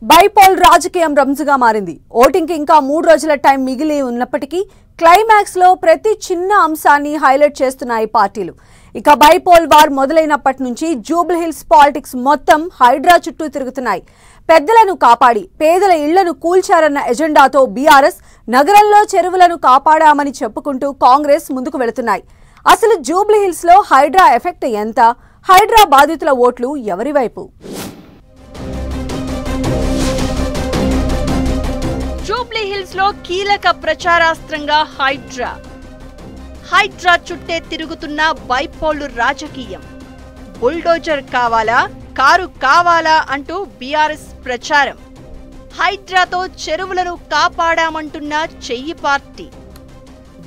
Bypoll రాజకీయం రంజుగా మారింది. Voting ఇంకా 3 రోజుల టైం మిగిలి ఉన్నప్పటికీ క్లైమాక్స్ లో ప్రతి చిన్న అంశాన్ని హైలైట్ చేస్తున్నాయి పార్టీలు. ఇక బైపోల్ వార్ మొదలైనప్పటి నుంచి జూబ్లీహిల్స్ పాలిటిక్స్ మొత్తం హైడ్రా చుట్టూ తిరుగుతున్నాయి. పెద్దలను కాపాడి పేదల ఇళ్లను కూల్చారన్న ఎజెండాతో బీఆర్ఎస్ నగరంలో చెరువులను కాపాడామని చెప్పుకుంటూ కాంగ్రెస్ ముందుకు వెళుతున్నాయి. అసలు జూబ్లీహిల్స్ లో హైడ్రా ఎఫెక్ట్ ఎంత? హైడ్రా బాధితుల ఓట్లు ఎవరి వైపు? జూబ్లీహిల్స్ లో కీలక ప్రచారాస్త్రంగా హైడ్రా చుట్టే తిరుగుతున్న బైపోల్ రాజకీయం. బుల్డోజర్ కావాలా, కారు కావాలా అంటూ బీఆర్ఎస్ ప్రచారం. హైడ్రాతో చెరువులను కాపాడామంటున్న చెయ్యి పార్టీ.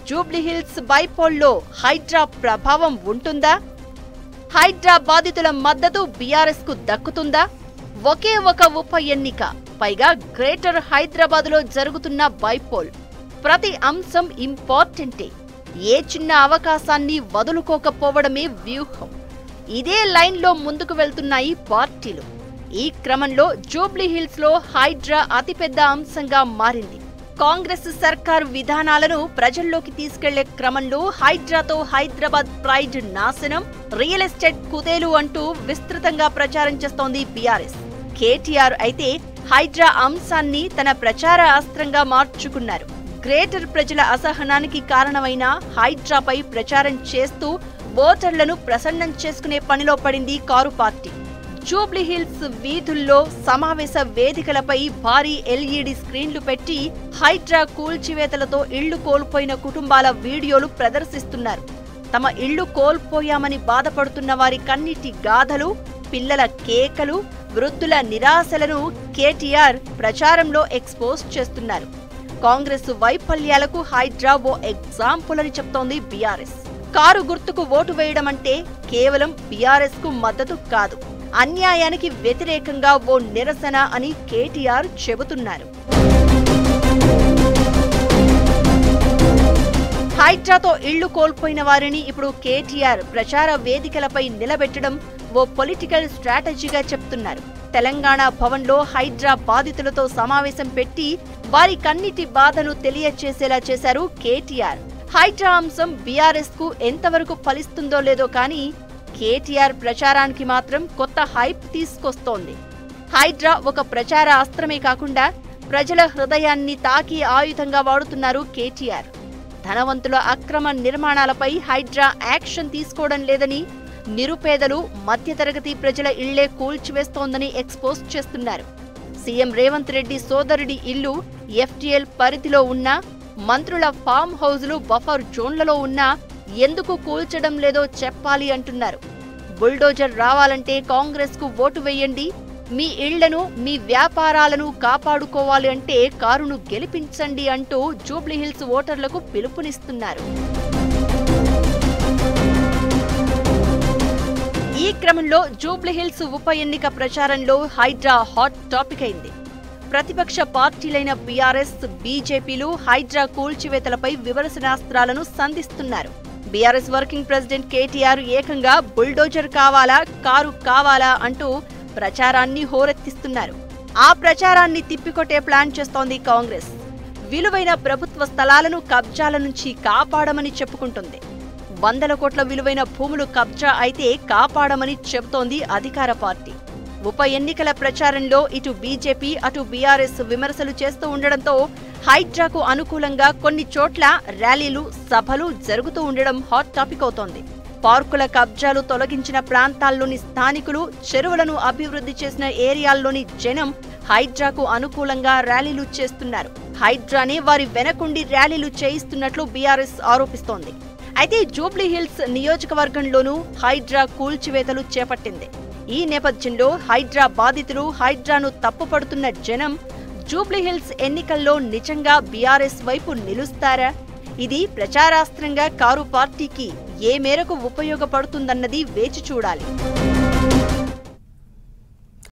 జూబ్లీహిల్స్ బైపోల్లో హైడ్రా ప్రభావం ఉంటుందా? హైడ్రా బాధితుల మద్దతు బీఆర్ఎస్ కు దక్కుతుందా? ఒకే ఒక ఉప ఎన్నిక, పైగా గ్రేటర్ హైదరాబాద్ లో జరుగుతున్న బైపోల్. ప్రతి అంశం ఇంపార్టెంటే. ఏ చిన్న అవకాశాన్ని వదులుకోకపోవడమే వ్యూహం. ఇదే లైన్ లో ముందుకు వెళ్తున్నాయి పార్టీలు. ఈ క్రమంలో జూబ్లీహిల్స్ లో హైడ్రా అతిపెద్ద అంశంగా మారింది. కాంగ్రెస్ సర్కారు విధానాలను ప్రజల్లోకి తీసుకెళ్లే క్రమంలో హైడ్రాతో హైదరాబాద్ ప్రైడ్ నాశనం, రియల్ ఎస్టేట్ కుదేలు అంటూ విస్తృతంగా ప్రచారం చేస్తోంది బీఆర్ఎస్. కేటీఆర్ అయితే హైడ్రా అంశాన్ని తన ప్రచార అస్త్రంగా మార్చుకున్నారు. గ్రేటర్ ప్రజల అసహనానికి కారణమైన హైడ్రాపై ప్రచారం చేస్తూ ఓటర్లను ప్రసన్నం చేసుకునే పనిలో పడింది కారు పార్టీ. జూబ్లీహిల్స్ వీధుల్లో, సమావేశ వేదికలపై భారీ ఎల్ఈడి స్క్రీన్లు పెట్టి హైడ్రా కూల్చివేతలతో ఇళ్లు కోల్పోయిన కుటుంబాల వీడియోలు ప్రదర్శిస్తున్నారు. తమ ఇళ్లు కోల్పోయామని బాధపడుతున్న వారి కన్నీటి గాథలు, పిల్లల కేకలు, వృద్ధుల నిరాశలను కేటీఆర్ ప్రచారంలో ఎక్స్పోజ్ చేస్తున్నారు. కాంగ్రెస్ వైఫల్యాలకు హైడ్రా ఓ ఎగ్జాంపుల్ అని చెప్తోంది బీఆర్ఎస్. కారు గుర్తుకు ఓటు వేయడం అంటే కేవలం బీఆర్ఎస్ కు మద్దతు కాదు, అన్యాయానికి వ్యతిరేకంగా ఓ నిరసన అని కేటీఆర్ చెబుతున్నారు. హైడ్రాతో ఇళ్లు కోల్పోయిన వారిని ఇప్పుడు కేటీఆర్ ప్రచార వేదికలపై నిలబెట్టడం ఓ పొలిటికల్ స్ట్రాటజీగా చెప్తున్నారు. తెలంగాణ భవన్లో హైడ్రా బాధితులతో సమావేశం పెట్టి వారి కన్నిటి బాధను తెలియచేసేలా చేశారు కేటీఆర్. హైడ్రా అంశం బీఆర్ఎస్ కు ఎంతవరకు ఫలిస్తుందో లేదో కానీ కేటీఆర్ ప్రచారానికి మాత్రం కొత్త హైప్ తీసుకొస్తోంది. హైడ్రా ఒక ప్రచార అస్త్రమే కాకుండా ప్రజల హృదయాన్ని తాకి ఆయుధంగా వాడుతున్నారు కేటీఆర్. ధనవంతుల అక్రమ నిర్మాణాలపై హైడ్రా యాక్షన్ తీసుకోవడం లేదని, నిరుపేదలు, మధ్యతరగతి ప్రజల ఇళ్లే కూల్చివేస్తోందని ఎక్స్పోజ్ చేస్తున్నారు. సీఎం రేవంత్ రెడ్డి సోదరుడి ఇల్లు ఎఫ్టీఎల్ పరిధిలో ఉన్నా, మంత్రుల ఫామ్ హౌజులు బఫర్ జోన్లలో ఉన్నా ఎందుకు కూల్చడం లేదో చెప్పాలి అంటున్నారు. బుల్డోజర్ రావాలంటే కాంగ్రెస్ కు ఓటు వేయండి, మీ ఇళ్లను, మీ వ్యాపారాలను కాపాడుకోవాలి అంటే కారును గెలిపించండి అంటూ జూబ్లీహిల్స్ ఓటర్లకు పిలుపునిస్తున్నారు. ఈ క్రమంలో జూబ్లీహిల్స్ ఉప ఎన్నిక ప్రచారంలో హైడ్రా హాట్ టాపిక్ అయింది. ప్రతిపక్ష పార్టీలైన బీఆర్ఎస్, బీజేపీలు హైడ్రా కూల్చివేతలపై విమర్శనాస్త్రాలను సంధిస్తున్నారు. బీఆర్ఎస్ వర్కింగ్ ప్రెసిడెంట్ కేటీఆర్ ఏకంగా బుల్డోజర్ కావాలా, కారు కావాలా అంటూ ప్రచారాన్ని హోరెత్తిస్తున్నారు. ఆ ప్రచారాన్ని తిప్పికొట్టే ప్లాన్ చేస్తోంది కాంగ్రెస్. విలువైన ప్రభుత్వ స్థలాలను కబ్జాల నుంచి కాపాడమని చెప్పుకుంటుంది. 100 కోట్ల విలువైన భూములు కబ్జా అయితే కాపాడమని చెబుతోంది అధికార పార్టీ. ఉప ఎన్నికల ప్రచారంలో ఇటు బీజేపీ, అటు బీఆర్ఎస్ విమర్శలు చేస్తూ ఉండడంతో హైడ్రాకు అనుకూలంగా కొన్ని చోట్ల ర్యాలీలు, సభలు జరుగుతూ ఉండడం హాట్ టాపిక్ అవుతోంది. పార్కుల కబ్జాలు తొలగించిన ప్రాంతాల్లోని స్థానికులు, చెరువులను అభివృద్ధి చేసిన ఏరియాల్లోని జనం హైడ్రాకు అనుకూలంగా ర్యాలీలు చేస్తున్నారు. హైడ్రానే వారి వెనకుండి ర్యాలీలు చేయిస్తున్నట్లు బీఆర్ఎస్ ఆరోపిస్తోంది. అయితే జూబ్లీహిల్స్ నియోజకవర్గంలోనూ హైడ్రా కూల్చివేతలు చేపట్టింది. ఈ నేపథ్యంలో హైడ్రా బాధితులు, హైడ్రాను తప్పుపడుతున్న జనం జూబ్లీహిల్స్ ఎన్నికల్లో నిజంగా బీఆర్ఎస్ వైపు నిలుస్తారా? ఇది ప్రచారాస్త్రంగా కారు పార్టీకి ఏ మేరకు ఉపయోగపడుతుందన్నది వేచి చూడాలి.